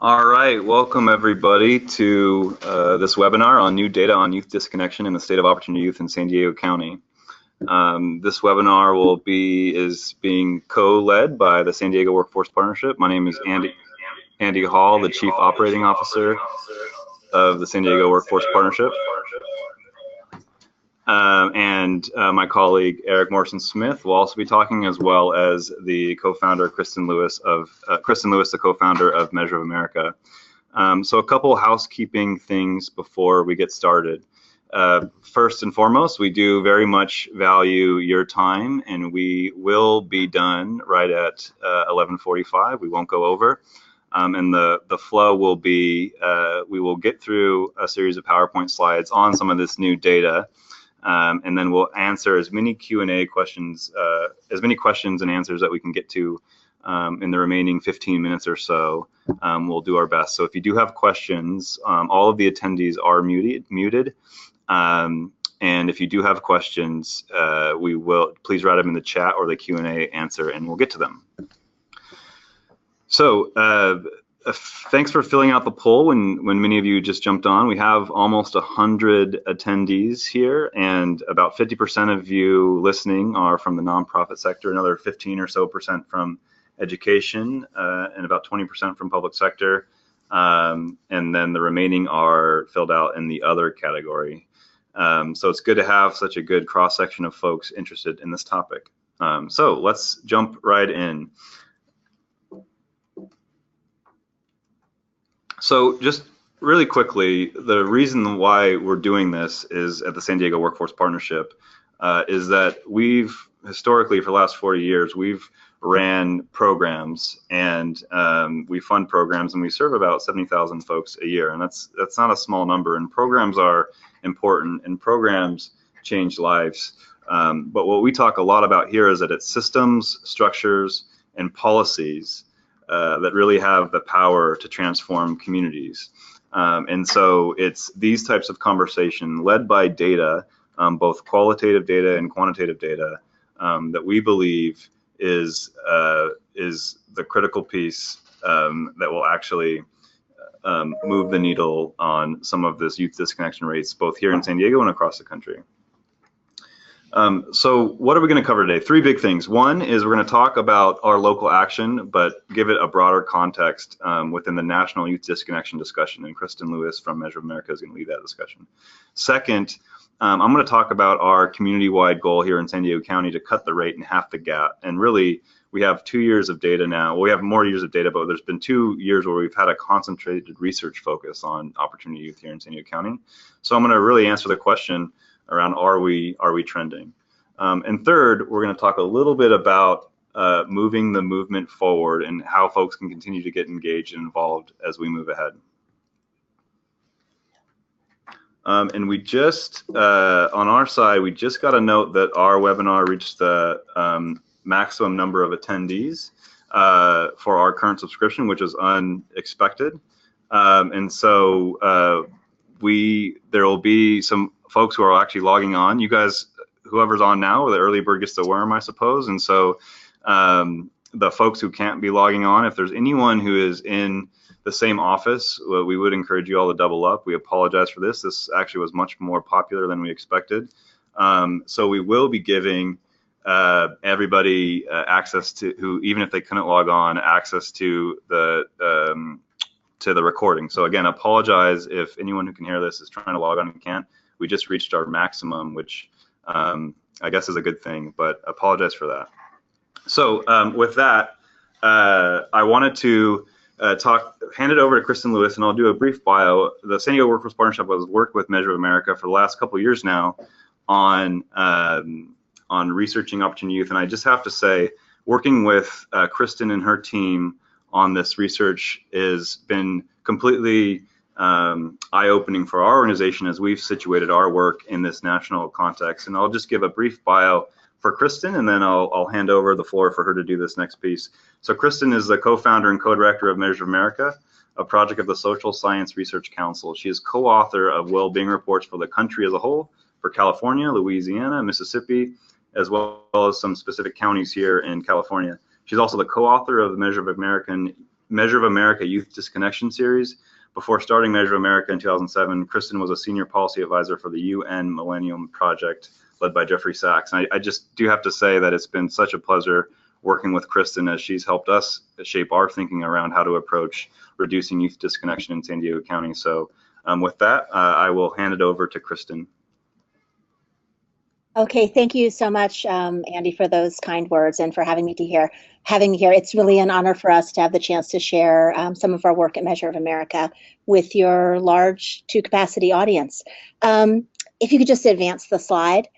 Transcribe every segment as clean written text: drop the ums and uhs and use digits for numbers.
All right, welcome everybody to this webinar on new data on youth disconnection in the state of opportunity youth in San Diego County. This webinar is being co-led by the San Diego Workforce Partnership. My name is Andy Hall, the Chief Operating Officer of the San Diego Workforce Partnership. My colleague Eric Morrison Smith will also be talking, as well as the co-founder Kristen Lewis, the co-founder of Measure of America. So a couple housekeeping things before we get started. First and foremost, we do very much value your time, and we will be done right at 11:45. We won't go over. And the flow will be, we will get through a series of PowerPoint slides on some of this new data. And then we'll answer as many Q&A questions, as many questions and answers that we can get to in the remaining 15 minutes or so. We'll do our best. So if you do have questions, all of the attendees are muted. And if you do have questions, please write them in the chat or the Q&A answer, and we'll get to them. So thanks for filling out the poll when many of you just jumped on. We have almost 100 attendees here, and about 50% of you listening are from the nonprofit sector, another 15 or so percent from education, and about 20% from public sector. And then the remaining are filled out in the other category. So it's good to have such a good cross-section of folks interested in this topic. So let's jump right in. So just really quickly, the reason why we're doing this is at the San Diego Workforce Partnership is that we've historically, for the last 40 years, we've ran programs, and we fund programs, and we serve about 70,000 folks a year, and that's not a small number. And programs are important, and programs change lives. But what we talk a lot about here is that it's systems, structures, and policies that really have the power to transform communities. And so it's these types of conversation led by data, both qualitative data and quantitative data, that we believe is the critical piece that will actually move the needle on some of this youth disconnection rates, both here in San Diego and across the country. So what are we going to cover today? Three big things. One is we're going to talk about our local action, but give it a broader context within the national youth disconnection discussion, and Kristen Lewis from Measure of America is going to lead that discussion. Second, I'm going to talk about our community-wide goal here in San Diego County to cut the rate in half the gap. And really, we have 2 years of data now. Well, we have more years of data, but there's been 2 years where we've had a concentrated research focus on opportunity youth here in San Diego County. So I'm going to really answer the question around are we trending? And third, we're going to talk a little bit about moving the movement forward and how folks can continue to get engaged and involved as we move ahead. And we just, on our side, we just got a note that our webinar reached the maximum number of attendees for our current subscription, which is unexpected. And so there will be some folks who are actually logging on. You guys, whoever's on now, the early bird gets the worm, I suppose. And so the folks who can't be logging on, if there's anyone who is in the same office, we would encourage you all to double up. We apologize for this. This actually was much more popular than we expected. So we will be giving everybody access to, who, even if they couldn't log on, access to the recording. So again, apologize if anyone who can hear this is trying to log on and can't. We just reached our maximum, which I guess is a good thing, but apologize for that. So with that, I wanted to hand it over to Kristen Lewis, and I'll do a brief bio. The San Diego Workforce Partnership has worked with Measure of America for the last couple of years now on researching opportunity youth, and I just have to say, working with Kristen and her team on this research has been completely eye-opening for our organization as we've situated our work in this national context. And I'll just give a brief bio for Kristen, and then I'll hand over the floor for her to do this next piece. So Kristen is the co-founder and co-director of Measure of America, a project of the Social Science Research Council. She is co-author of well-being reports for the country as a whole, for California, Louisiana, Mississippi, as well as some specific counties here in California. She's also the co-author of the Measure of American Measure of America Youth Disconnection Series. Before starting Measure of America in 2007, Kristen was a senior policy advisor for the UN Millennium Project led by Jeffrey Sachs. And I just do have to say that it's been such a pleasure working with Kristen as she's helped us shape our thinking around how to approach reducing youth disconnection in San Diego County. So with that, I will hand it over to Kristen. Okay, thank you so much, Andy, for those kind words and for having me here. It's really an honor for us to have the chance to share some of our work at Measure of America with your large two-capacity audience. If you could just advance the slide.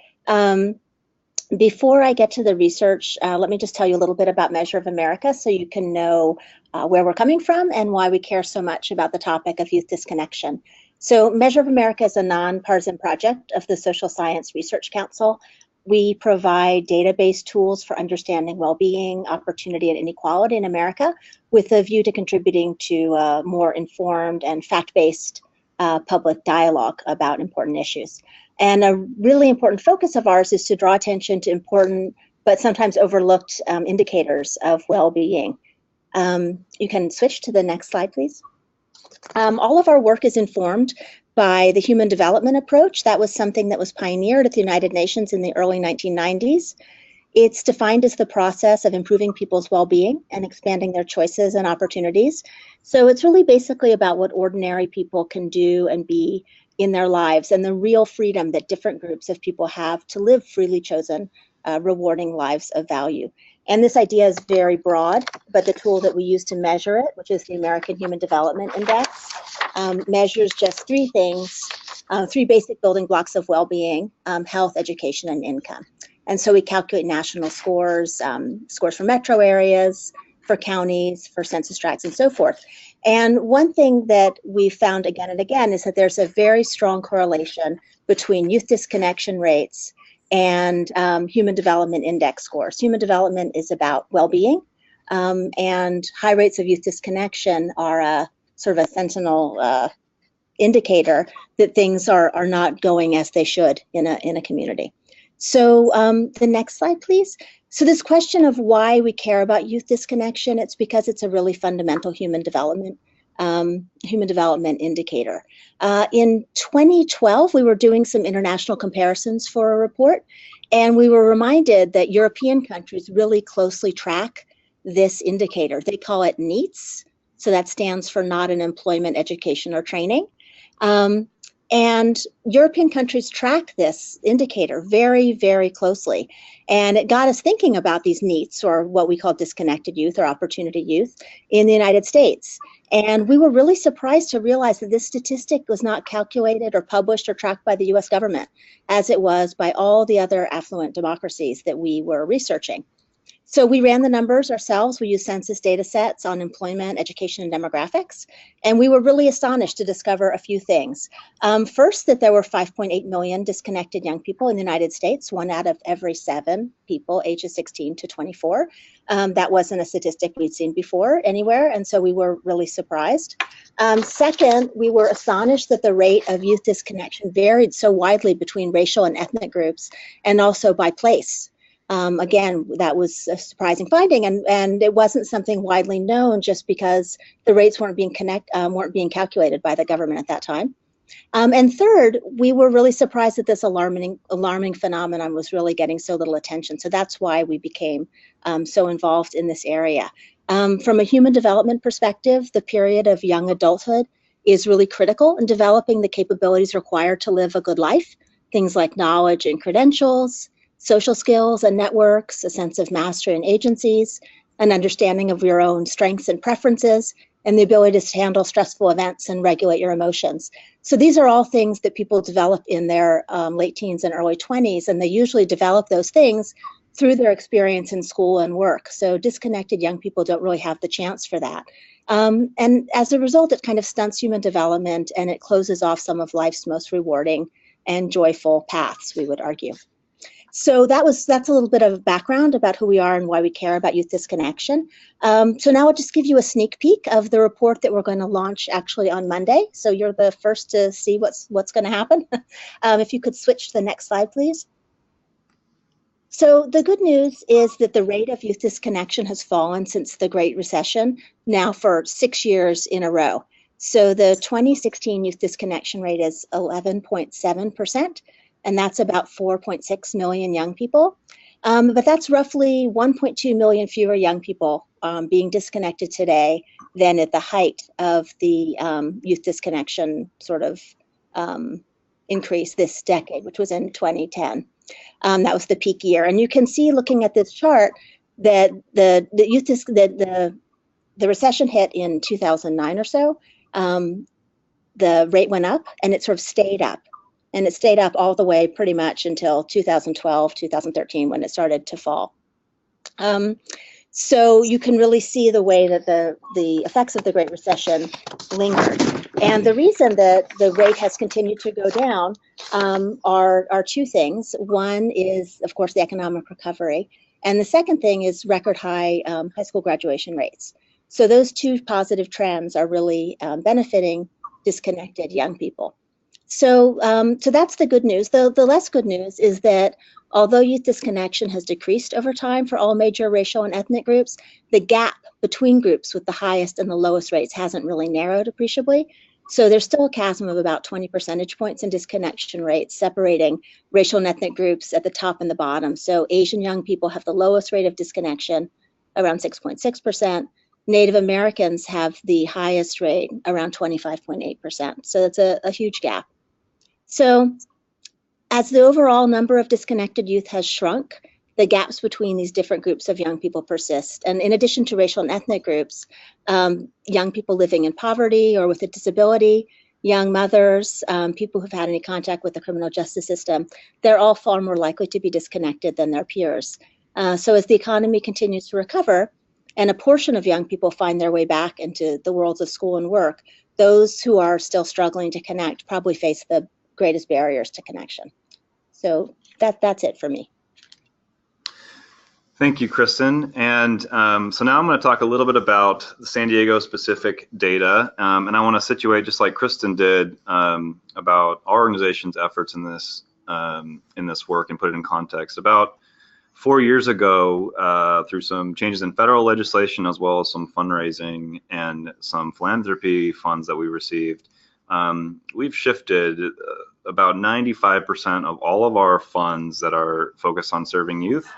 Before I get to the research, let me just tell you a little bit about Measure of America so you can know where we're coming from and why we care so much about the topic of youth disconnection. So Measure of America is a nonpartisan project of the Social Science Research Council. We provide database tools for understanding well-being, opportunity, and inequality in America with a view to contributing to a more informed and fact-based public dialogue about important issues. And a really important focus of ours is to draw attention to important but sometimes overlooked indicators of well-being. You can switch to the next slide, please. All of our work is informed by the human development approach. That was something that was pioneered at the United Nations in the early 1990s. It's defined as the process of improving people's well-being and expanding their choices and opportunities. So it's really basically about what ordinary people can do and be in their lives and the real freedom that different groups of people have to live freely chosen, rewarding lives of value. And this idea is very broad, but the tool that we use to measure it, which is the American Human Development Index, measures just three things, three basic building blocks of well-being: health, education, and income. And so we calculate national scores, scores for metro areas, for counties, for census tracts, and so forth. And one thing that we found again and again is that there's a very strong correlation between youth disconnection rates and human development index scores. Human development is about well-being, and high rates of youth disconnection are a sort of a sentinel indicator that things are not going as they should in a community. So the next slide, please. So this question of why we care about youth disconnection, it's because it's a really fundamental human development indicator. In 2012, we were doing some international comparisons for a report, and we were reminded that European countries really closely track this indicator. They call it NEETs, so that stands for not in employment, education, or training. And European countries track this indicator very, very closely. And it got us thinking about these NEETs, or what we call disconnected youth or opportunity youth, in the United States. And we were really surprised to realize that this statistic was not calculated or published or tracked by the US government, as it was by all the other affluent democracies that we were researching. So we ran the numbers ourselves. We used census data sets on employment, education, and demographics. And we were really astonished to discover a few things. First, that there were 5.8 million disconnected young people in the United States, 1 out of every 7 people ages 16 to 24. That wasn't a statistic we'd seen before anywhere, and so we were really surprised. Second, we were astonished that the rate of youth disconnection varied so widely between racial and ethnic groups, and also by place. Again, that was a surprising finding, and it wasn't something widely known just because the rates weren't being calculated by the government at that time. And third, we were really surprised that this alarming phenomenon was really getting so little attention. So that's why we became so involved in this area. From a human development perspective, the period of young adulthood is really critical in developing the capabilities required to live a good life. Things like knowledge and credentials, social skills and networks, a sense of mastery and agencies, an understanding of your own strengths and preferences, and the ability to handle stressful events and regulate your emotions. So these are all things that people develop in their late teens and early 20s, and they usually develop those things through their experience in school and work. So disconnected young people don't really have the chance for that. And as a result, it kind of stunts human development, and it closes off some of life's most rewarding and joyful paths, we would argue. So that's a little bit of background about who we are and why we care about youth disconnection. So now I'll just give you a sneak peek of the report that we're going to launch actually on Monday. So you're the first to see what's going to happen. If you could switch to the next slide, please. So the good news is that the rate of youth disconnection has fallen since the Great Recession, now for 6 years in a row. So the 2016 youth disconnection rate is 11.7%, and that's about 4.6 million young people. But that's roughly 1.2 million fewer young people being disconnected today than at the height of the youth disconnection sort of increase this decade, which was in 2010. That was the peak year, and you can see, looking at this chart, that the recession hit in 2009 or so. The rate went up, and it sort of stayed up, and it stayed up all the way pretty much until 2012, 2013, when it started to fall. So you can really see the way that the effects of the Great Recession lingered. And the reason that the rate has continued to go down are two things. One is, of course, the economic recovery. And the second thing is record high high school graduation rates. So those two positive trends are really benefiting disconnected young people. So that's the good news. The less good news is that although youth disconnection has decreased over time for all major racial and ethnic groups, the gap between groups with the highest and the lowest rates hasn't really narrowed appreciably. So there's still a chasm of about 20 percentage points in disconnection rates separating racial and ethnic groups at the top and the bottom. So Asian young people have the lowest rate of disconnection, around 6.6%. Native Americans have the highest rate, around 25.8%. So that's a huge gap. So as the overall number of disconnected youth has shrunk, the gaps between these different groups of young people persist. And in addition to racial and ethnic groups, young people living in poverty or with a disability, young mothers, people who've had any contact with the criminal justice system, they're all far more likely to be disconnected than their peers. So as the economy continues to recover, and a portion of young people find their way back into the worlds of school and work, those who are still struggling to connect probably face the greatest barriers to connection. So that's it for me. Thank you, Kristen. And so now I'm going to talk a little bit about the San Diego specific data. And I want to situate, just like Kristen did, about our organization's efforts in this work and put it in context. About 4 years ago, through some changes in federal legislation, as well as some fundraising and some philanthropy funds that we received, we've shifted about 95% of all of our funds that are focused on serving youth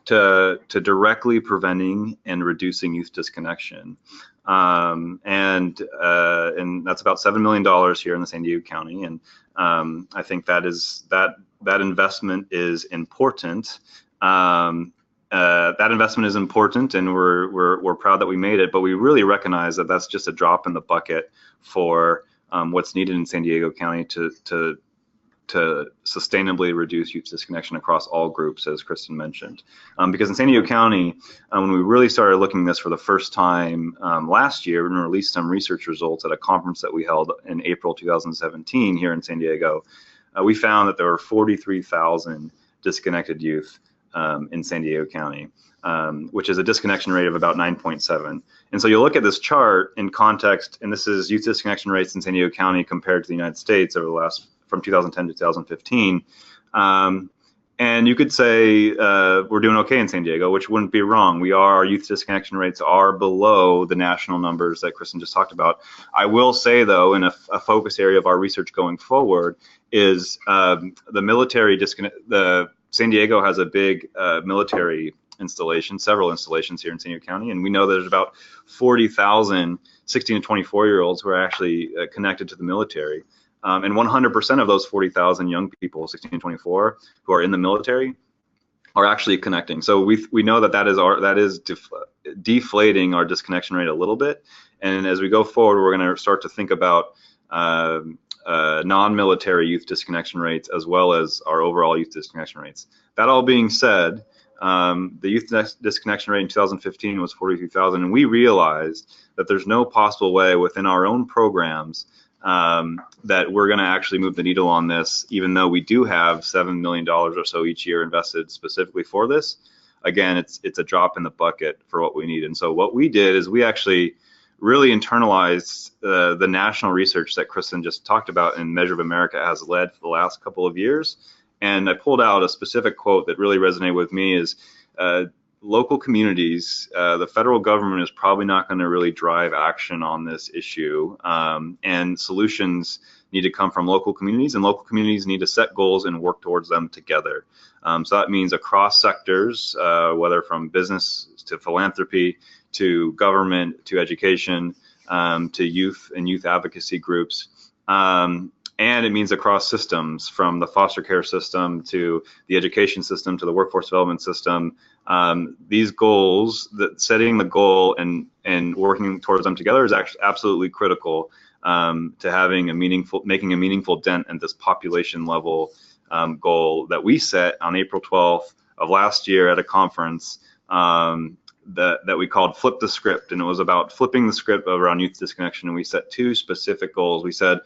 to directly preventing and reducing youth disconnection. And that's about $7 million here in the San Diego County. And I think that investment is important. That investment is important, and we're proud that we made it, but we really recognize that that's just a drop in the bucket for what's needed in San Diego County to sustainably reduce youth disconnection across all groups, as Kristen mentioned. Because in San Diego County, when we really started looking at this for the first time last year and released some research results at a conference that we held in April 2017 here in San Diego, we found that there were 43,000 disconnected youth in San Diego County, which is a disconnection rate of about 9.7. And so you'll look at this chart in context, and this is youth disconnection rates in San Diego County compared to the United States over the last, from 2010 to 2015. And you could say we're doing okay in San Diego, which wouldn't be wrong. Our youth disconnection rates are below the national numbers that Kristen just talked about. I will say, though, in a focus area of our research going forward is the military disconnect. San Diego has a big military installation, several installations here in San Diego County, and we know there's about 40,000 16 to 24-year-olds who are actually connected to the military. And 100% of those 40,000 young people, 16 to 24, who are in the military, are actually connecting. So we know that is deflating our disconnection rate a little bit. And as we go forward, we're going to start to think about non-military youth disconnection rates as well as our overall youth disconnection rates. That all being said, the youth disconnection rate in 2015 was 43,000, and we realized that there's no possible way within our own programs that we're going to actually move the needle on this, even though we do have $7 million or so each year invested specifically for this. Again, it's a drop in the bucket for what we need. And so what we did is we actually really internalized the national research that Kristen just talked about and Measure of America has led for the last couple of years. And I pulled out a specific quote that really resonated with me is, local communities, the federal government is probably not going to really drive action on this issue, and solutions need to come from local communities, and local communities need to set goals and work towards them together. So that means across sectors, whether from business to philanthropy, to government, to education, to youth and youth advocacy groups. And it means across systems, from the foster care system to the education system to the workforce development system. These goals, setting the goal and working towards them together is actually absolutely critical to having making a meaningful dent in this population level goal that we set on April 12th of last year at a conference that we called Flip the Script. And it was about flipping the script around youth disconnection. And we set two specific goals. We said,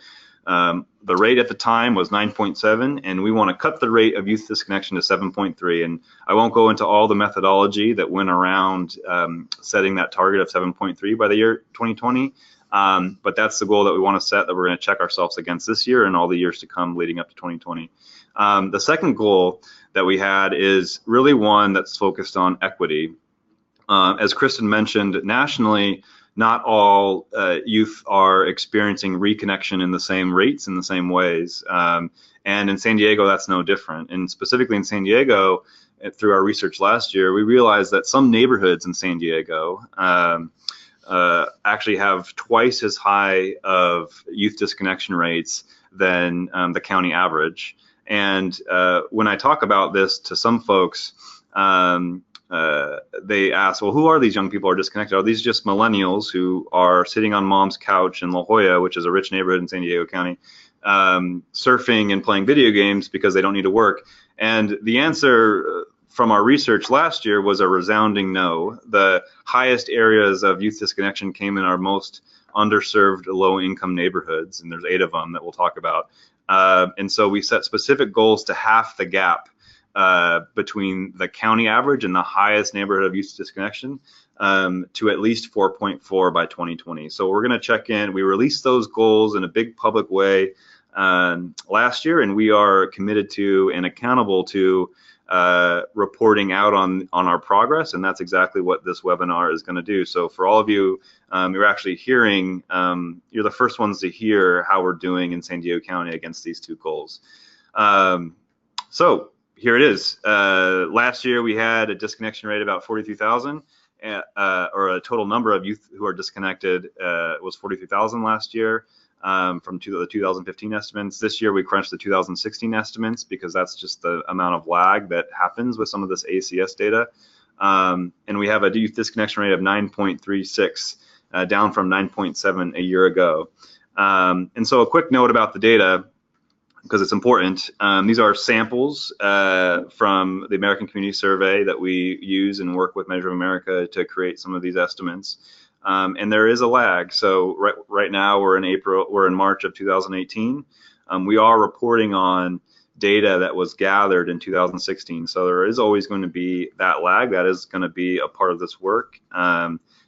the rate at the time was 9.7, and we want to cut the rate of youth disconnection to 7.3. And I won't go into all the methodology that went around setting that target of 7.3 by the year 2020, but that's the goal that we want to set, that we're going to check ourselves against this year and all the years to come leading up to 2020. The second goal that we had is really one that's focused on equity. As Kristen mentioned, nationally, not all youth are experiencing reconnection in the same rates, in the same ways. And in San Diego, that's no different. And specifically in San Diego, through our research last year, we realized that some neighborhoods in San Diego actually have twice as high of youth disconnection rates than the county average. And when I talk about this to some folks, they ask, well, who are these young people who are disconnected? Are these just millennials who are sitting on mom's couch in La Jolla, which is a rich neighborhood in San Diego County, surfing and playing video games because they don't need to work? And the answer from our research last year was a resounding no. The highest areas of youth disconnection came in our most underserved low-income neighborhoods, and there's 8 of them that we'll talk about. And so we set specific goals to half the gap between the county average and the highest neighborhood of youth disconnection to at least 4.4 by 2020. So we're going to check in. We released those goals in a big public way last year, and we are committed to and accountable to reporting out on our progress, and that's exactly what this webinar is going to do. So for all of you, you're actually hearing, you're the first ones to hear how we're doing in San Diego County against these 2 goals. So here it is. Last year we had a disconnection rate of about 43,000, or a total number of youth who are disconnected was 43,000 last year from the 2015 estimates. This year we crunched the 2016 estimates because that's just the amount of lag that happens with some of this ACS data. And we have a youth disconnection rate of 9.36, down from 9.7 a year ago. And so a quick note about the data, because it's important. These are samples from the American Community Survey that we use and work with Measure of America to create some of these estimates. And there is a lag. So right now we're in March of 2018. We are reporting on data that was gathered in 2016. So there is always going to be that lag. That is going to be a part of this work.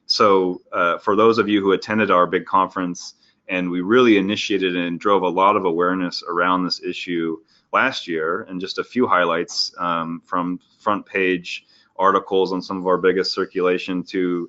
So for those of you who attended our big conference, and we really initiated and drove a lot of awareness around this issue last year, and just a few highlights from front page articles on some of our biggest circulation to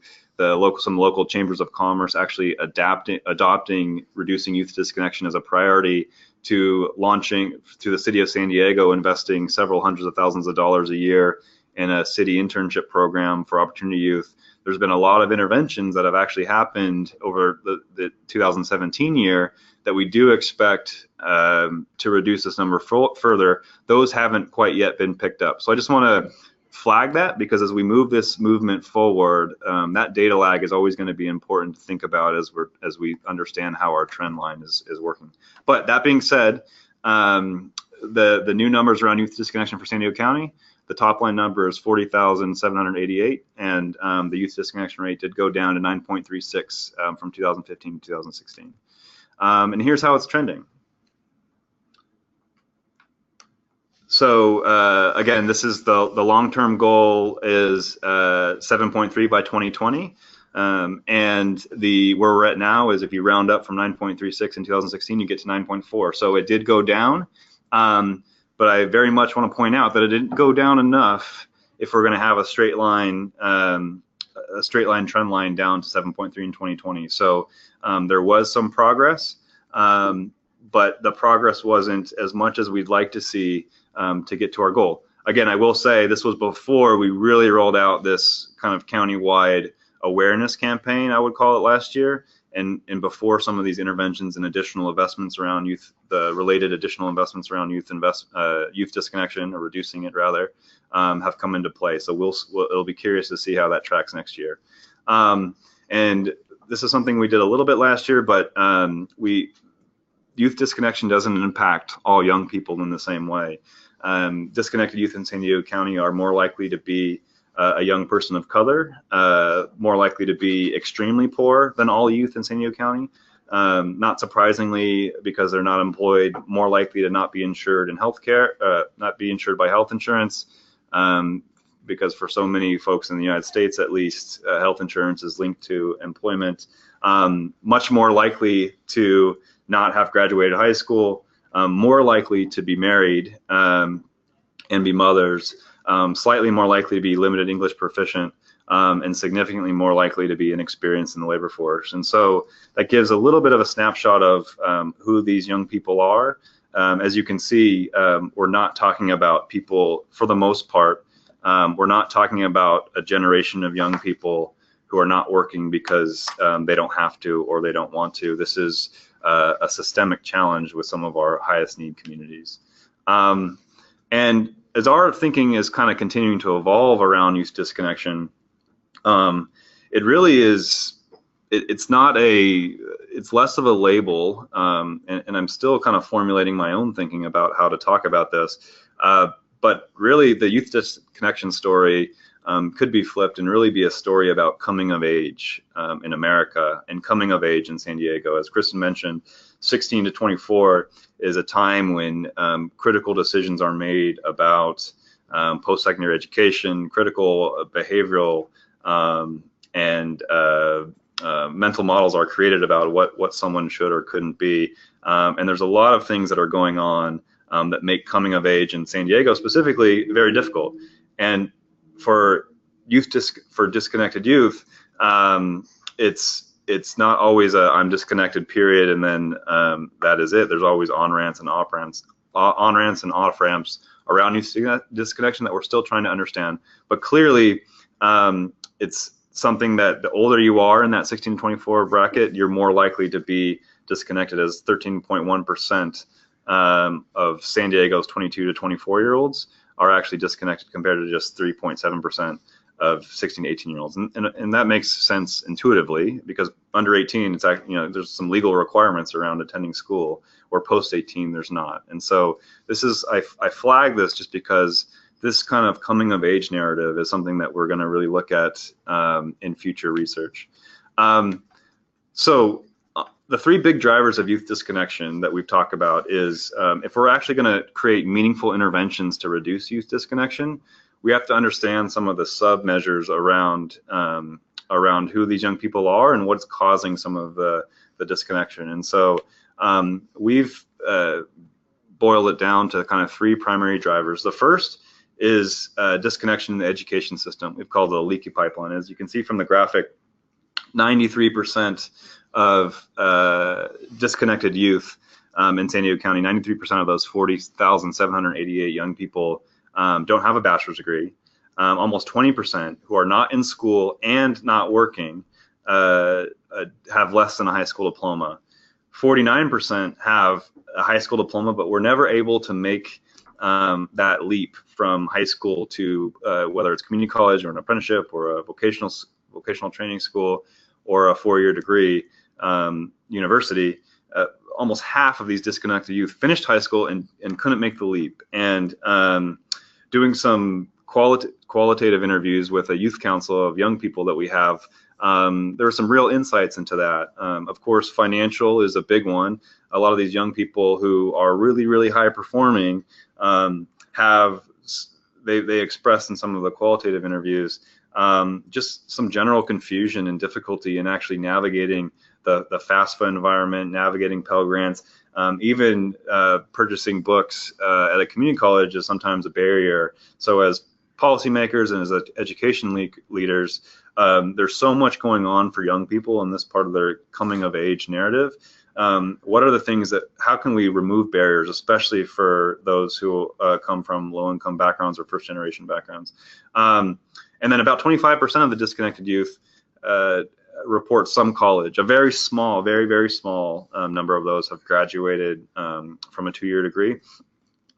some local chambers of commerce actually adopting reducing youth disconnection as a priority, to launching to the city of San Diego investing several hundreds of thousands of dollars a year in a city internship program for opportunity youth. There's been a lot of interventions that have actually happened over the 2017 year that we do expect to reduce this number further. Those haven't quite yet been picked up. So I just want to flag that, because as we move this movement forward, that data lag is always going to be important to think about as we understand how our trend line is working. But that being said, the new numbers around youth disconnection for San Diego County, the top line number is 40,788, and the youth disconnection rate did go down to 9.36 from 2015 to 2016. And here's how it's trending. So again, this is the long-term goal is 7.3 by 2020, and where we're at now is if you round up from 9.36 in 2016, you get to 9.4. So it did go down. but I very much want to point out that it didn't go down enough if we're going to have a straight line trend line down to 7.3 in 2020. So there was some progress, but the progress wasn't as much as we'd like to see to get to our goal. Again, I will say this was before we really rolled out this kind of county-wide awareness campaign, I would call it, last year, and before some of these interventions and additional investments around youth, the related additional investments around youth disconnection, or reducing it rather, have come into play. So it'll be curious to see how that tracks next year. And this is something we did a little bit last year, but youth disconnection doesn't impact all young people in the same way. Disconnected youth in San Diego County are more likely to be a young person of color, more likely to be extremely poor than all youth in San Diego County. Not surprisingly, because they're not employed, more likely to not be insured in healthcare, not be insured by health insurance, because for so many folks in the United States, at least, health insurance is linked to employment. Much more likely to not have graduated high school, more likely to be married and be mothers, slightly more likely to be limited English proficient, and significantly more likely to be inexperienced in the labor force. And so that gives a little bit of a snapshot of who these young people are. As you can see, we're not talking about people, for the most part, we're not talking about a generation of young people who are not working because they don't have to or they don't want to. This is a systemic challenge with some of our highest need communities. And as our thinking is kind of continuing to evolve around youth disconnection, it really is, it's less of a label, and I'm still kind of formulating my own thinking about how to talk about this. But really the youth disconnection story could be flipped and really be a story about coming of age in America and coming of age in San Diego. As Kristen mentioned, 16 to 24 is a time when critical decisions are made about post-secondary education, critical behavioral and mental models are created about what someone should or couldn't be. And there's a lot of things that are going on that make coming of age in San Diego specifically very difficult. And for disconnected youth, it's not always a I'm disconnected period and then that is it. There's always on-ramps and off-ramps, around youth disconnection that we're still trying to understand. But clearly, it's something that the older you are in that 16 to 24 bracket, you're more likely to be disconnected, as 13.1% of San Diego's 22 to 24-year-olds are actually disconnected, compared to just 3.7% of 16 to 18-year-olds, and that makes sense intuitively, because under 18, it's actually, there's some legal requirements around attending school, where post 18 there's not. And so this is, I flag this just because this kind of coming of age narrative is something that we're going to really look at in future research. So the three big drivers of youth disconnection that we've talked about is, if we're actually going to create meaningful interventions to reduce youth disconnection, we have to understand some of the sub-measures around who these young people are and what's causing some of the disconnection. And so we've boiled it down to kind of three primary drivers. The first is disconnection in the education system. We've called it a leaky pipeline. As you can see from the graphic, 93% of disconnected youth in San Diego County, 93% of those 40,788 young people don't have a bachelor's degree. Almost 20% who are not in school and not working have less than a high school diploma. 49% have a high school diploma, but were never able to make that leap from high school to whether it's community college or an apprenticeship or a vocational training school or a four-year degree university. Almost half of these disconnected youth finished high school and couldn't make the leap. And doing some qualitative interviews with a youth council of young people that we have, there were some real insights into that. Of course, financial is a big one. A lot of these young people who are really, really high performing they expressed in some of the qualitative interviews just some general confusion and difficulty in actually navigating the FAFSA environment, navigating Pell Grants, Even purchasing books at a community college is sometimes a barrier. So as policymakers and as education leaders, there's so much going on for young people in this part of their coming of age narrative. What are the things that, how can we remove barriers, especially for those who come from low-income backgrounds or first-generation backgrounds? And then about 25% of the disconnected youth report some college. A very small, very small number of those have graduated from a 2-year degree,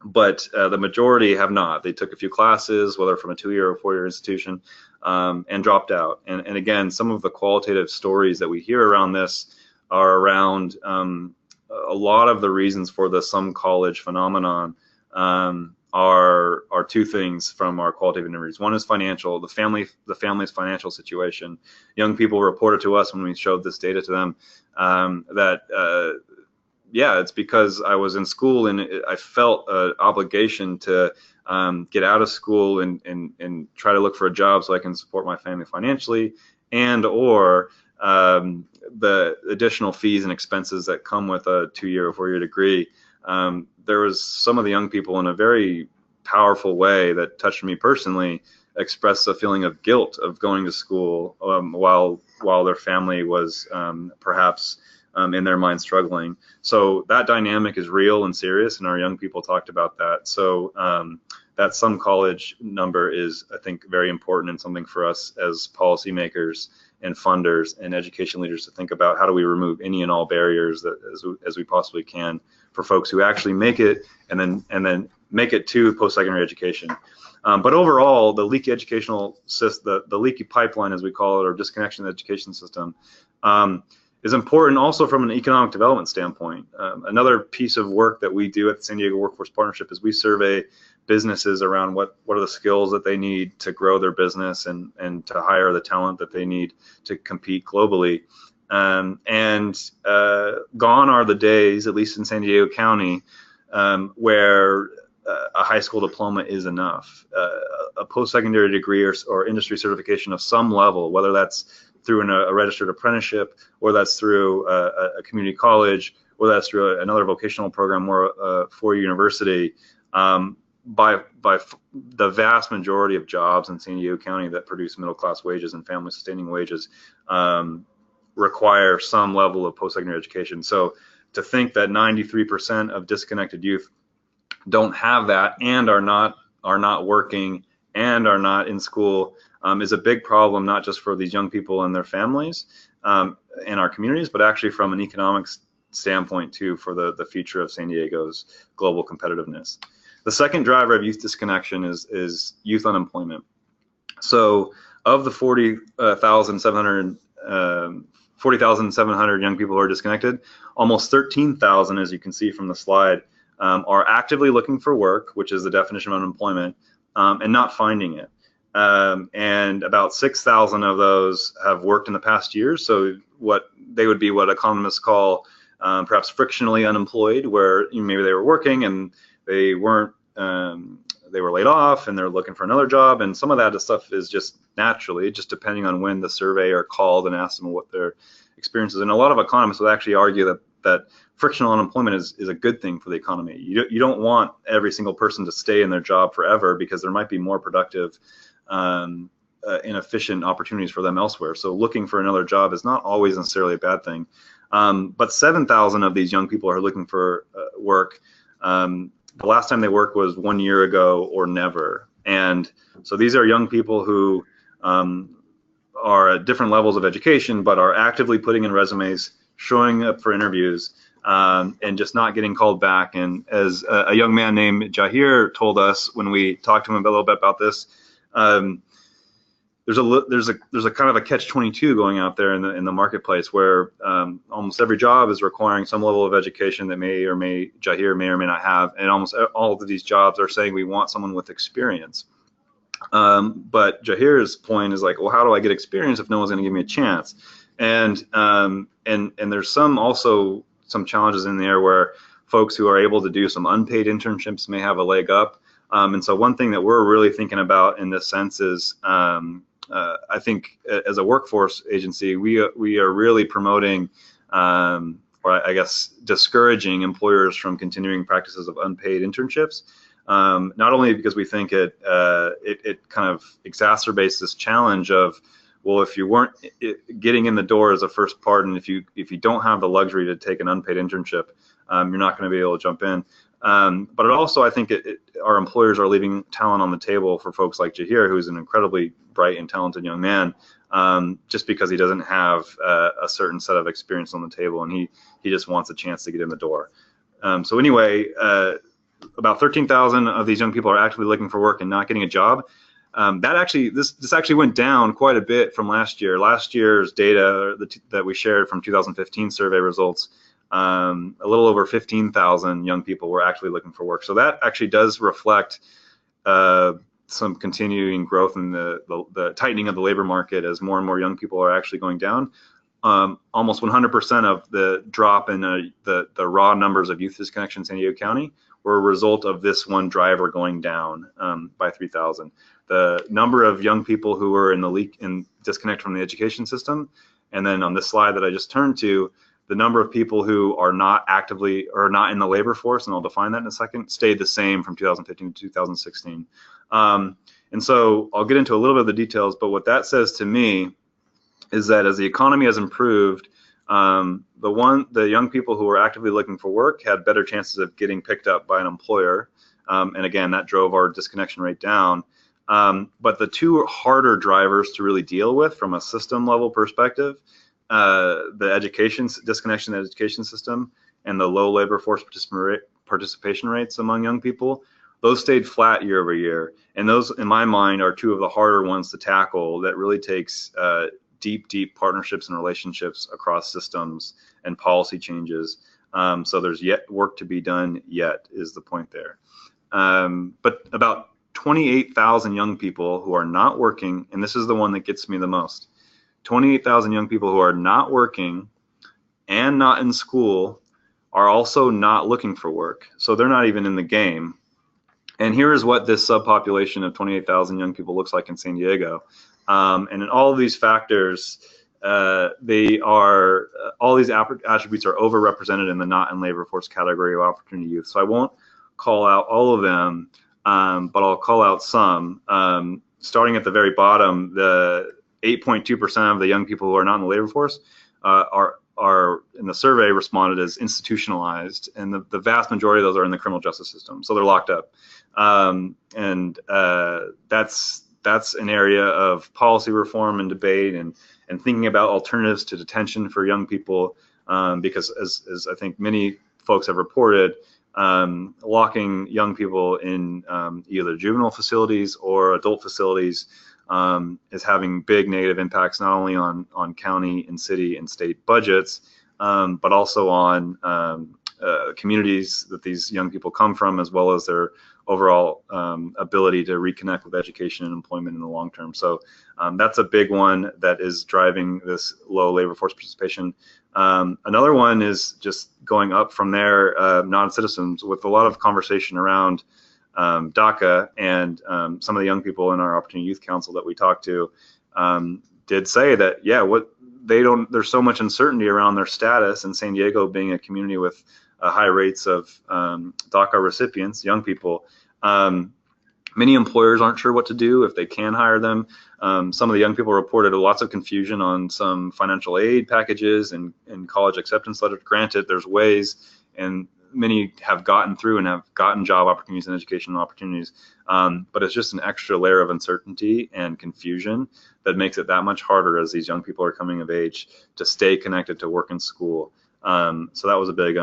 but the majority have not. They took a few classes, whether from a 2-year or 4-year institution, and dropped out. And again, some of the qualitative stories that we hear around this are around a lot of the reasons for the some college phenomenon are two things from our qualitative interviews. One is financial, the family's financial situation. Young people reported to us when we showed this data to them that yeah, it's because I was in school and I felt an obligation to get out of school and try to look for a job so I can support my family financially, and or the additional fees and expenses that come with a 2-year or 4-year degree. There was some of the young people in a very powerful way that touched me personally, expressed a feeling of guilt of going to school while their family was perhaps in their mind struggling. So that dynamic is real and serious, and our young people talked about that. So that some college number is, I think, very important and something for us as policymakers and funders and education leaders to think about. How do we remove any and all barriers that as we possibly can for folks who actually make it and then make it to post-secondary education. But overall, the leaky educational system, the leaky pipeline, as we call it, or disconnection education system, is important also from an economic development standpoint. Another piece of work that we do at the San Diego Workforce Partnership is we survey businesses around what are the skills that they need to grow their business and to hire the talent that they need to compete globally. Gone are the days, at least in San Diego County, where a high school diploma is enough. A post-secondary degree or industry certification of some level, whether that's through a registered apprenticeship, or that's through a community college, or that's through another vocational program or a 4-year university, by the vast majority of jobs in San Diego County that produce middle-class wages and family-sustaining wages require some level of post-secondary education. So to think that 93% of disconnected youth don't have that and are not working and are not in school is a big problem, not just for these young people and their families in our communities, but actually from an economic standpoint too, for the future of San Diego's global competitiveness. The second driver of youth disconnection is youth unemployment. So of the 40,700 young people who are disconnected, almost 13,000, as you can see from the slide, are actively looking for work, which is the definition of unemployment, and not finding it. And about 6,000 of those have worked in the past year. So what economists call perhaps frictionally unemployed, where maybe they were working and they weren't, they were laid off and they're looking for another job. And some of that stuff is just naturally, just depending on when the surveyor called and asked them what their experience is. And a lot of economists would actually argue that frictional unemployment is a good thing for the economy. You don't want every single person to stay in their job forever, because there might be more productive and efficient opportunities for them elsewhere. So looking for another job is not always necessarily a bad thing. But 7,000 of these young people are looking for work. The last time they worked was 1 year ago or never. And so these are young people who are at different levels of education, but are actively putting in resumes, showing up for interviews, and just not getting called back. And as a young man named Jahir told us when we talked to him a little bit about this, there's a kind of a catch-22 going out there in the marketplace, where almost every job is requiring some level of education that Jahir may or may not have, and almost all of these jobs are saying we want someone with experience. But Jahir's point is like, well, how do I get experience if no one's going to give me a chance? And there's some challenges in there where folks who are able to do some unpaid internships may have a leg up. And so one thing that we're really thinking about in this sense is, I think as a workforce agency, we are really promoting I guess discouraging employers from continuing practices of unpaid internships. Not only because we think it kind of exacerbates this challenge of, well, if you weren't getting in the door as a first part, and if you don't have the luxury to take an unpaid internship, you're not going to be able to jump in. But it also, I think, our employers are leaving talent on the table for folks like Jahir, who's an incredibly bright and talented young man, just because he doesn't have a certain set of experience on the table, and he just wants a chance to get in the door. So anyway, about 13,000 of these young people are actively looking for work and not getting a job. This actually went down quite a bit from last year. Last year's data that we shared from 2015 survey results, a little over 15,000 young people were actually looking for work. So that actually does reflect some continuing growth in the tightening of the labor market as more and more young people are actually going down. Almost 100% of the drop in the raw numbers of youth disconnection in San Diego County were a result of this one driver going down by 3,000. The number of young people who were in the disconnect from the education system, and then on this slide that I just turned to, the number of people who are not actively or not in the labor force, and I'll define that in a second, stayed the same from 2015 to 2016. And so I'll get into a little bit of the details, but what that says to me is that as the economy has improved, the young people who were actively looking for work had better chances of getting picked up by an employer, and again, that drove our disconnection rate down. But the two harder drivers to really deal with from a system level perspective, the disconnection education system and the low labor force participation rates among young people, those stayed flat year over year. And those, in my mind, are two of the harder ones to tackle. That really takes deep partnerships and relationships across systems and policy changes. So there's yet work to be done yet, is the point there. But about 28,000 young people who are not working, and this is the one that gets me the most, 28,000 young people who are not working and not in school are also not looking for work. So they're not even in the game. And here is what this subpopulation of 28,000 young people looks like in San Diego. And in all of these factors, all these attributes are overrepresented in the not in labor force category of opportunity youth. So I won't call out all of them, but I'll call out some. Starting at the very bottom, the 8.2% of the young people who are not in the labor force are in the survey responded as institutionalized, and the vast majority of those are in the criminal justice system, so they're locked up. That's an area of policy reform and debate and thinking about alternatives to detention for young people, because as I think many folks have reported, locking young people in either juvenile facilities or adult facilities is having big negative impacts not only on county and city and state budgets, but also on communities that these young people come from, as well as their overall ability to reconnect with education and employment in the long term. So that's a big one that is driving this low labor force participation. Another one is just going up from there, non-citizens, with a lot of conversation around DACA, and some of the young people in our Opportunity Youth Council that we talked to did say that, yeah, there's so much uncertainty around their status, and San Diego being a community with high rates of DACA recipients, young people. Many employers aren't sure what to do if they can hire them. Some of the young people reported lots of confusion on some financial aid packages and college acceptance letters. Granted, there's ways, and many have gotten through and have gotten job opportunities and educational opportunities, but it's just an extra layer of uncertainty and confusion that makes it that much harder as these young people are coming of age to stay connected to work and school. So that was a big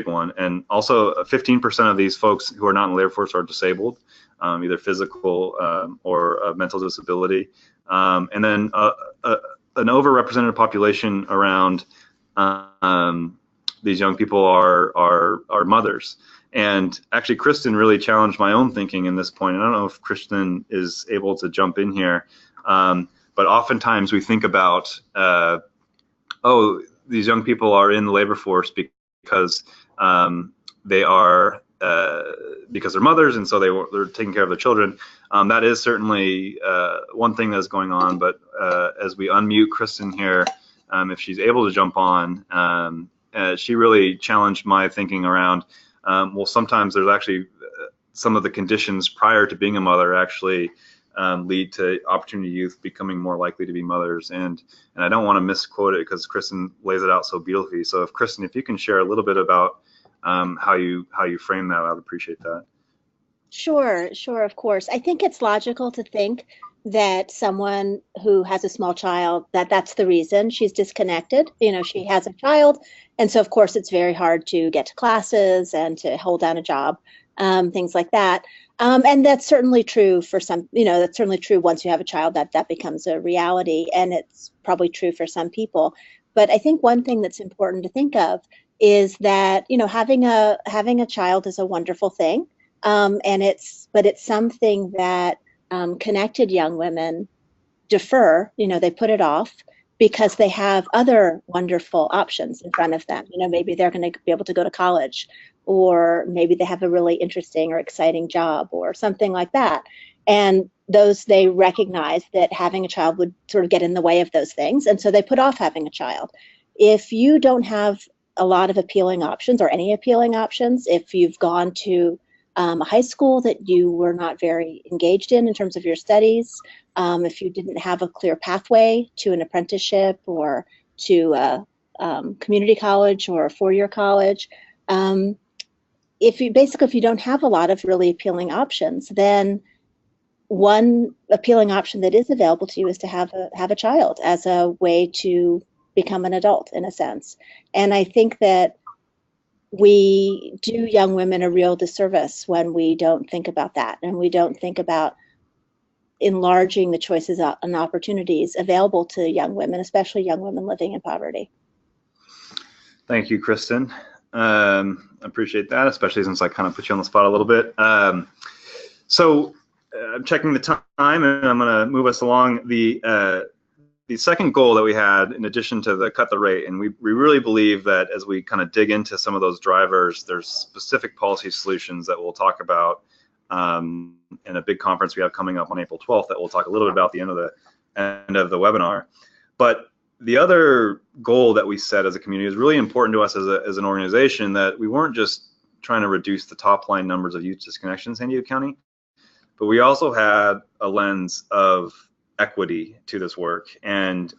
one. And also 15% of these folks who are not in the labor force are disabled, either physical or a mental disability. And then an overrepresented population around these young people are mothers. And actually, Kristen really challenged my own thinking in this point. And I don't know if Kristen is able to jump in here, but oftentimes we think about, these young people are in the labor force because they are because they're mothers, and so they're taking care of their children. That is certainly one thing that's going on. But as we unmute Kristen here, if she's able to jump on, she really challenged my thinking around, well, sometimes there's actually some of the conditions prior to being a mother actually lead to opportunity youth becoming more likely to be mothers. And I don't want to misquote it because Kristen lays it out so beautifully. So if Kristen, if you can share a little bit about how you frame that, I'd appreciate that. Sure, of course. I think it's logical to think that someone who has a small child, that's the reason she's disconnected. She has a child, and so of course it's very hard to get to classes and to hold down a job, things like that. And that's certainly true for some, that's certainly true once you have a child, that becomes a reality, and it's probably true for some people. But I think one thing that's important to think of is that, having a child is a wonderful thing. But it's something that connected young women defer, they put it off because they have other wonderful options in front of them. Maybe they're going to be able to go to college, or maybe they have a really interesting or exciting job or something like that. And they recognize that having a child would sort of get in the way of those things. And so they put off having a child. If you don't have a lot of appealing options or any appealing options, if you've gone to a high school that you were not very engaged in terms of your studies, if you didn't have a clear pathway to an apprenticeship or to a community college or a four-year college, if you don't have a lot of really appealing options, then one appealing option that is available to you is to have a child as a way to become an adult, in a sense. And I think that we do young women a real disservice when we don't think about that, and we don't think about enlarging the choices and opportunities available to young women, especially young women living in poverty. Thank you, Kristen. I appreciate that, especially since I kind of put you on the spot a little bit. So I'm checking the time, and I'm going to move us along. The second goal that we had, in addition to the cut the rate, and we really believe that as we kind of dig into some of those drivers, there's specific policy solutions that we'll talk about in a big conference we have coming up on April 12th that we'll talk a little bit about at the end of the webinar. But the other goal that we set as a community is really important to us as an organization, that we weren't just trying to reduce the top line numbers of youth disconnection in San Diego County, but we also had a lens of equity to this work. And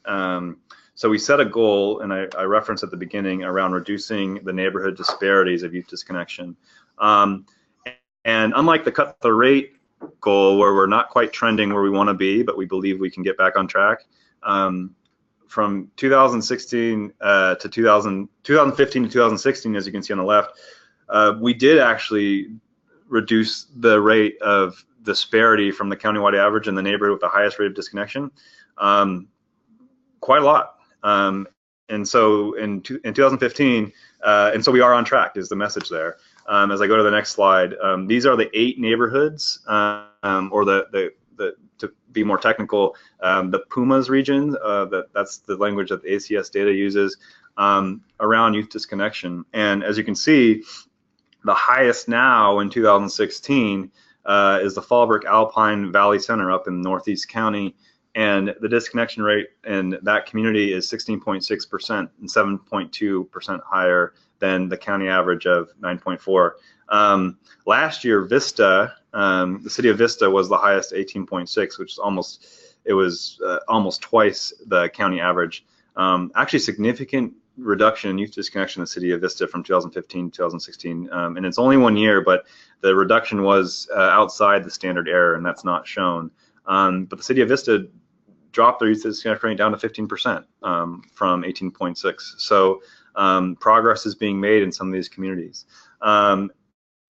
so we set a goal, and I referenced at the beginning, around reducing the neighborhood disparities of youth disconnection. And unlike the cut the rate goal, where we're not quite trending where we want to be, but we believe we can get back on track, from 2016 to 2015 to 2016, as you can see on the left, we did actually reduce the rate of disparity from the countywide average in the neighborhood with the highest rate of disconnection quite a lot. And so in 2015, and so we are on track is the message there. As I go to the next slide, these are the 8 neighborhoods, or to be more technical, the PUMAS region, that's the language that the ACS data uses, around youth disconnection. And as you can see, the highest now in 2016 is the Fallbrook Alpine Valley Center up in Northeast County, and the disconnection rate in that community is 16.6% and 7.2% higher than the county average of 9.4. Last year, Vista, the city of Vista, was the highest, 18.6, which is almost twice the county average. Actually, significant reduction in youth disconnection in the city of Vista from 2015 to 2016, and it's only 1 year, but the reduction was outside the standard error, and that's not shown. But the city of Vista dropped their youth disconnection rate down to 15% from 18.6. So progress is being made in some of these communities.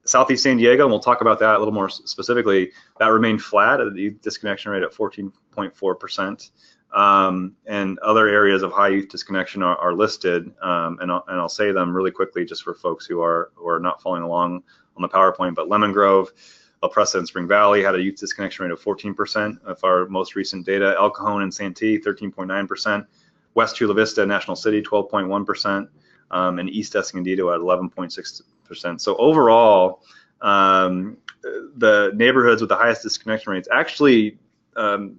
Southeast San Diego, and we'll talk about that a little more specifically, that remained flat at the youth disconnection rate at 14.4%. And other areas of high youth disconnection are listed, and I'll say them really quickly just for folks who are not following along on the PowerPoint. But Lemon Grove, El Presa, and Spring Valley had a youth disconnection rate of 14% of our most recent data. El Cajon and Santee, 13.9%. West Chula Vista, National City, 12.1%, and East Escondido at 11.6%. So overall, the neighborhoods with the highest disconnection rates actually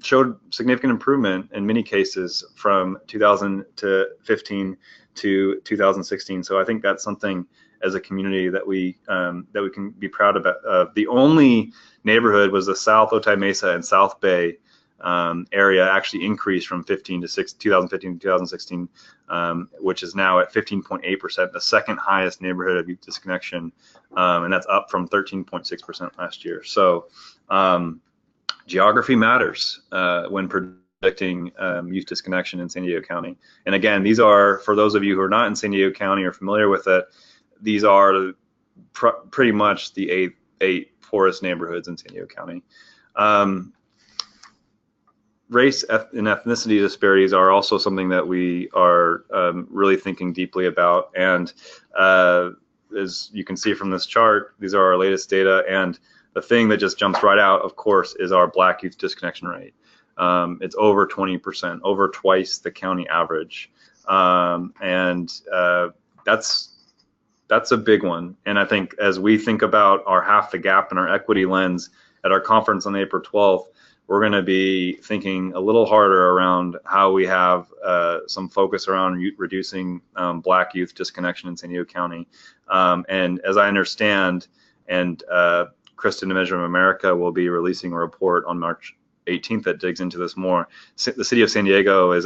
showed significant improvement in many cases from 2015 to 2016. So I think that's something as a community that we can be proud about. The only neighborhood was the South Otay Mesa and South Bay area actually increased from 2015 to 2016, which is now at 15.8%, the second highest neighborhood of youth disconnection, and that's up from 13.6% last year. So geography matters when predicting youth disconnection in San Diego County. And again, these are, for those of you who are not in San Diego County or familiar with it, these are pretty much the eight poorest neighborhoods in San Diego County. Race and ethnicity disparities are also something that we are really thinking deeply about. And as you can see from this chart, these are our latest data. And the thing that just jumps right out, of course, is our Black youth disconnection rate. It's over 20%, over twice the county average. That's a big one. And I think as we think about our Half the Gap and our equity lens at our conference on April 12th, we're going to be thinking a little harder around how we have some focus around reducing Black youth disconnection in San Diego County. And as I understand, and Kristen and Measure of America will be releasing a report on March 18th that digs into this more. The city of San Diego has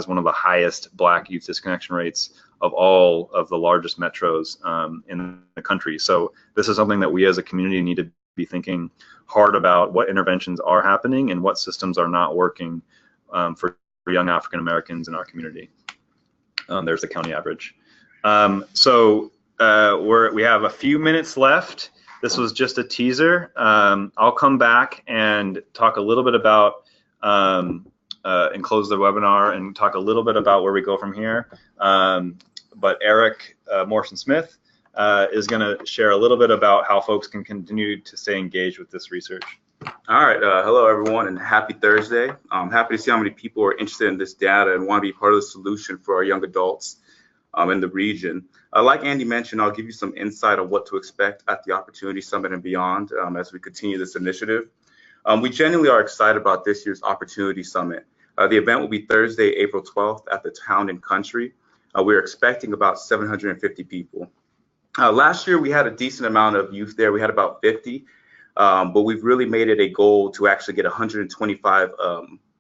one of the highest Black youth disconnection rates of all of the largest metros in the country. So this is something that we as a community need to be thinking hard about, what interventions are happening and what systems are not working for young African Americans in our community. There's the county average. So we have a few minutes left. This was just a teaser. I'll come back and talk a little bit about and close the webinar and talk a little bit about where we go from here. But Eric Morrison-Smith is going to share a little bit about how folks can continue to stay engaged with this research. All right. Hello, everyone, and happy Thursday. I'm happy to see how many people are interested in this data and want to be part of the solution for our young adults in the region. Like Andy mentioned, I'll give you some insight on what to expect at the Opportunity Summit and beyond as we continue this initiative. We genuinely are excited about this year's Opportunity Summit. The event will be Thursday, April 12th at the Town and Country. We're expecting about 750 people. Last year, we had a decent amount of youth there. We had about 50, but we've really made it a goal to actually get 125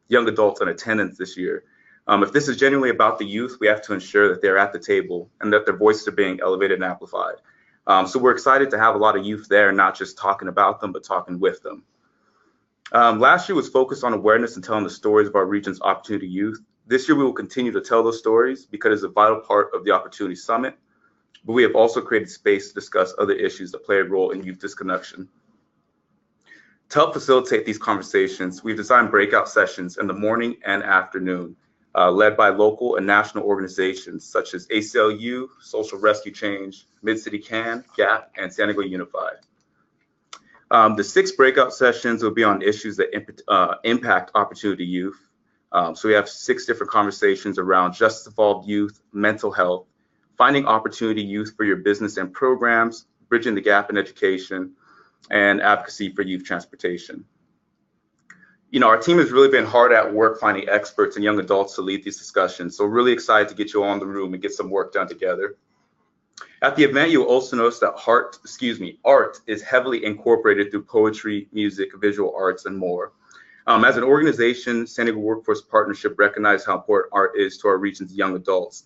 young adults in attendance this year. If this is genuinely about the youth, we have to ensure that they're at the table and that their voices are being elevated and amplified. So we're excited to have a lot of youth there, not just talking about them, but talking with them. Last year was focused on awareness and telling the stories of our region's opportunity youth. This year, we will continue to tell those stories because it's a vital part of the Opportunity Summit, but we have also created space to discuss other issues that play a role in youth disconnection. To help facilitate these conversations, we've designed breakout sessions in the morning and afternoon, led by local and national organizations such as ACLU, Social Rescue Change, Mid-City CAN, GAP, and San Diego Unified. The 6 breakout sessions will be on issues that impact opportunity youth. So we have 6 different conversations around justice-involved youth, mental health, finding opportunity youth for your business and programs, bridging the gap in education, and advocacy for youth transportation. You know, our team has really been hard at work finding experts and young adults to lead these discussions. So really excited to get you all in the room and get some work done together. At the event, you'll also notice that art is heavily incorporated through poetry, music, visual arts, and more. As an organization, San Diego Workforce Partnership recognizes how important art is to our region's young adults.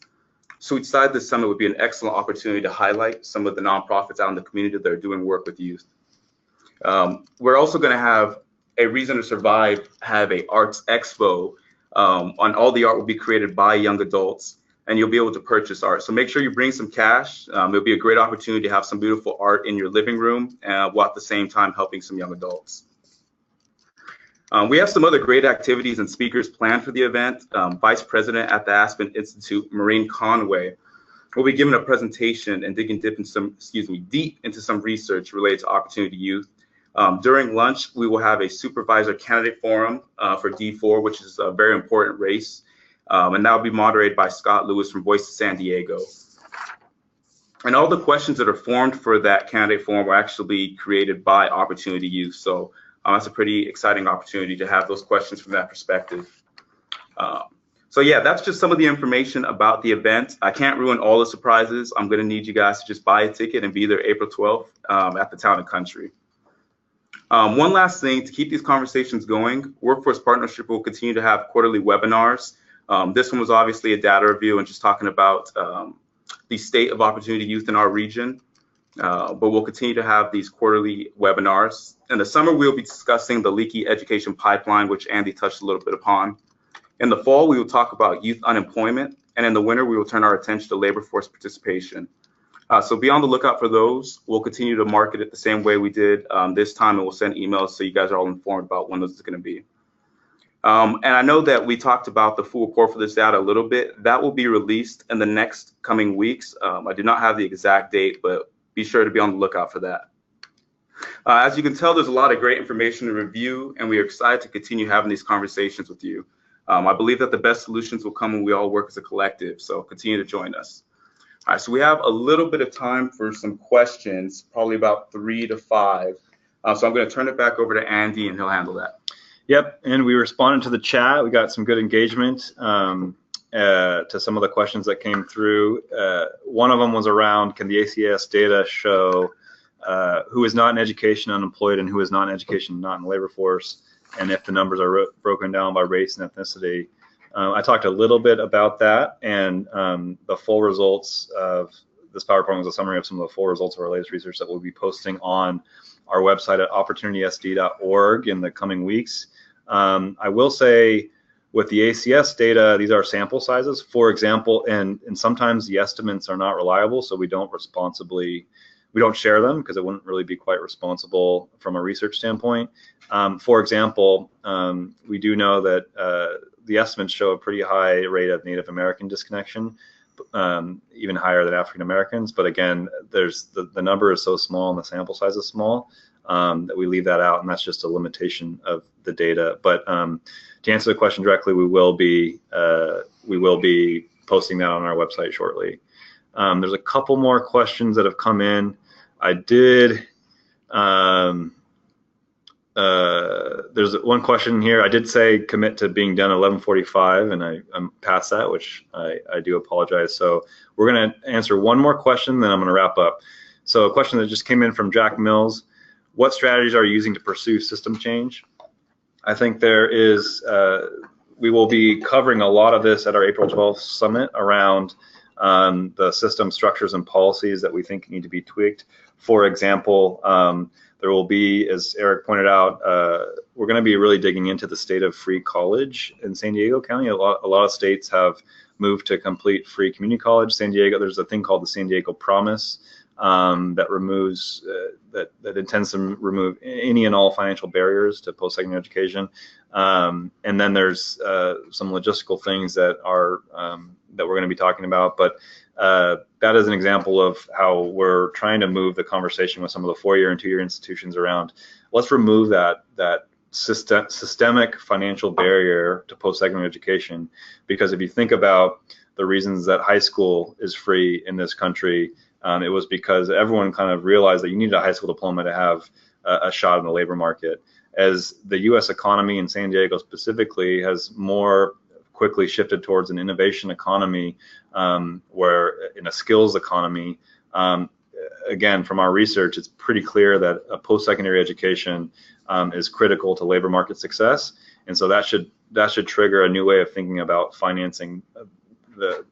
So we decided this summit would be an excellent opportunity to highlight some of the nonprofits out in the community that are doing work with youth. We're also going to have a Reason to Survive, have a arts expo on all the art will be created by young adults, and you'll be able to purchase art. So make sure you bring some cash. It'll be a great opportunity to have some beautiful art in your living room while at the same time helping some young adults. We have some other great activities and speakers planned for the event. Vice President at the Aspen Institute, Maureen Conway, will be giving a presentation and digging deep into some research related to opportunity youth. During lunch, we will have a supervisor candidate forum for D4, which is a very important race. And that will be moderated by Scott Lewis from Voice of San Diego. And all the questions that are formed for that candidate forum were actually created by Opportunity Youth. So that's a pretty exciting opportunity to have those questions from that perspective. So yeah, that's just some of the information about the event. I can't ruin all the surprises. I'm going to need you guys to just buy a ticket and be there April 12th at the Town and Country. One last thing, to keep these conversations going, Workforce Partnership will continue to have quarterly webinars. This one was obviously a data review and just talking about the state of opportunity youth in our region. But we'll continue to have these quarterly webinars. In the summer, we'll be discussing the leaky education pipeline, which Andy touched a little bit upon. In the fall, we will talk about youth unemployment. And in the winter, we will turn our attention to labor force participation. So be on the lookout for those. We'll continue to market it the same way we did this time, and we'll send emails so you guys are all informed about when those are going to be. And I know that we talked about the full report for this data a little bit. That will be released in the next coming weeks. I do not have the exact date, but be sure to be on the lookout for that. As you can tell, there's a lot of great information to review, and we are excited to continue having these conversations with you. I believe that the best solutions will come when we all work as a collective, so continue to join us. All right, so we have a little bit of time for some questions, probably about 3 to 5. So I'm going to turn it back over to Andy, and he'll handle that. Yep, and we responded to the chat. We got some good engagement to some of the questions that came through. One of them was around, can the ACS data show who is not in education unemployed and who is not in education not in the labor force, and if the numbers are broken down by race and ethnicity. I talked a little bit about that, and the full results of this PowerPoint was a summary of some of the full results of our latest research that we'll be posting on our website at opportunitysd.org in the coming weeks. I will say with the ACS data, these are sample sizes, for example, and sometimes the estimates are not reliable, so we don't share them because it wouldn't really be quite responsible from a research standpoint. For example, we do know that the estimates show a pretty high rate of Native American disconnection, even higher than African Americans. But again, the number is so small and the sample size is small that we leave that out, and that's just a limitation of the data. But to answer the question directly, we will be posting that on our website shortly. There's a couple more questions that have come in. I did. There's one question here. I did say commit to being done at 11:45, and I'm past that, which I do apologize. So we're going to answer one more question, then I'm going to wrap up. So a question that just came in from Jack Mills: what strategies are you using to pursue system change? I think there is. We will be covering a lot of this at our April 12th summit around the system structures and policies that we think need to be tweaked. For example, there will be, as Eric pointed out, we're going to be really digging into the state of free college in San Diego County. A lot of states have moved to complete free community college. San Diego, there's a thing called the San Diego Promise that removes, that intends to remove any and all financial barriers to post-secondary education. And then there's some logistical things that are that we're going to be talking about, but that is an example of how we're trying to move the conversation with some of the 4-year and 2-year institutions around. Let's remove that systemic financial barrier to post-secondary education, because if you think about the reasons that high school is free in this country, it was because everyone kind of realized that you needed a high school diploma to have a shot in the labor market. As the U.S. economy in San Diego specifically has more quickly shifted towards an innovation economy, where in a skills economy, again, from our research, it's pretty clear that a post-secondary education is critical to labor market success, and so that should trigger a new way of thinking about financing the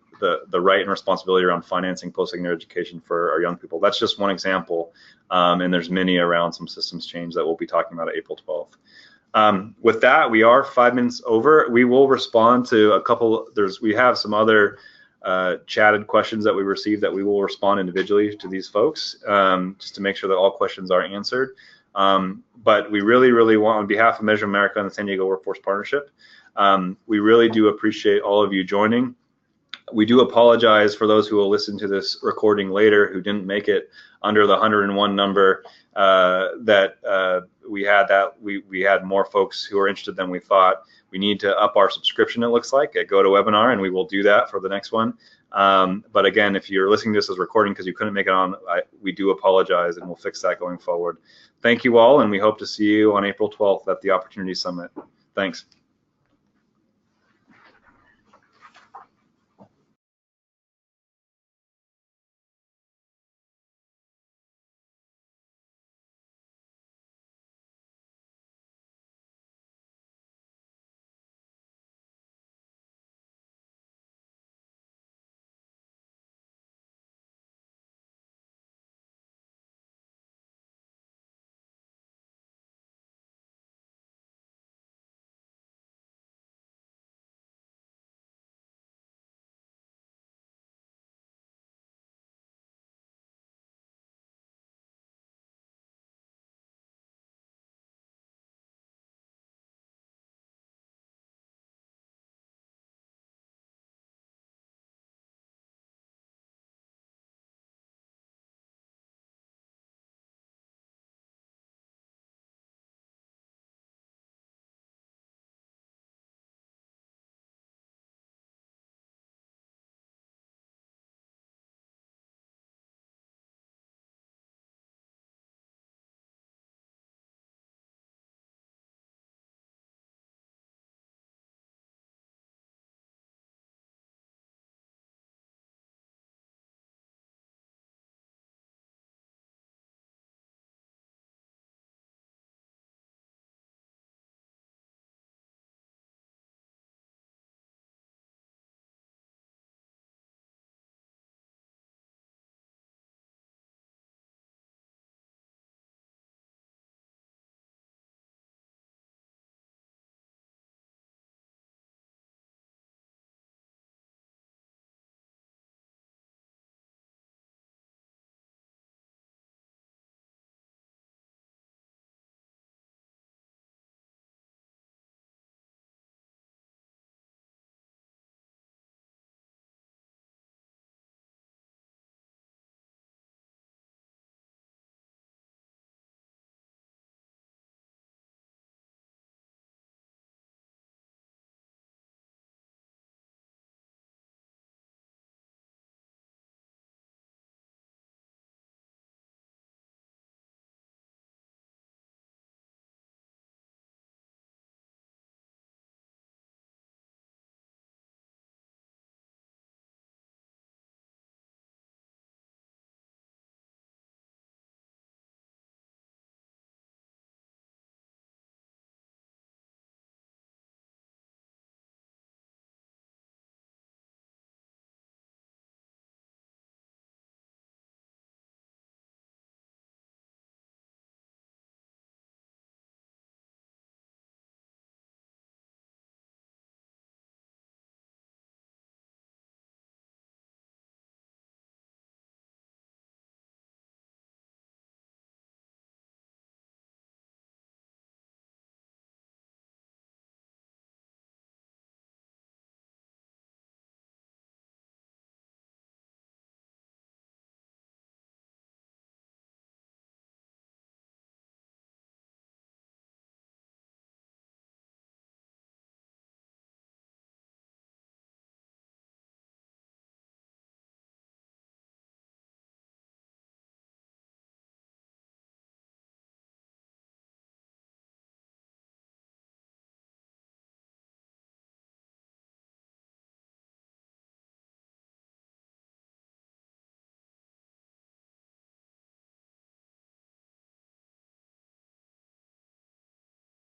right and responsibility around financing post-secondary education for our young people. That's just one example, and there's many around some systems change that we'll be talking about at April 12th. With that, we are 5 minutes over. We will respond to a couple. We have some other chatted questions that we received that we will respond individually to these folks, just to make sure that all questions are answered. But we really want, on behalf of Measure America and the San Diego Workforce Partnership, we really do appreciate all of you joining. We do apologize for those who will listen to this recording later who didn't make it under the 101 number. We had more folks who are interested than we thought. We need to up our subscription, it looks like, at GoToWebinar, and we will do that for the next one. But again, if you're listening to this as recording because you couldn't make it on, we do apologize, and we'll fix that going forward. Thank you all, and we hope to see you on April 12th at the Opportunity Summit. Thanks.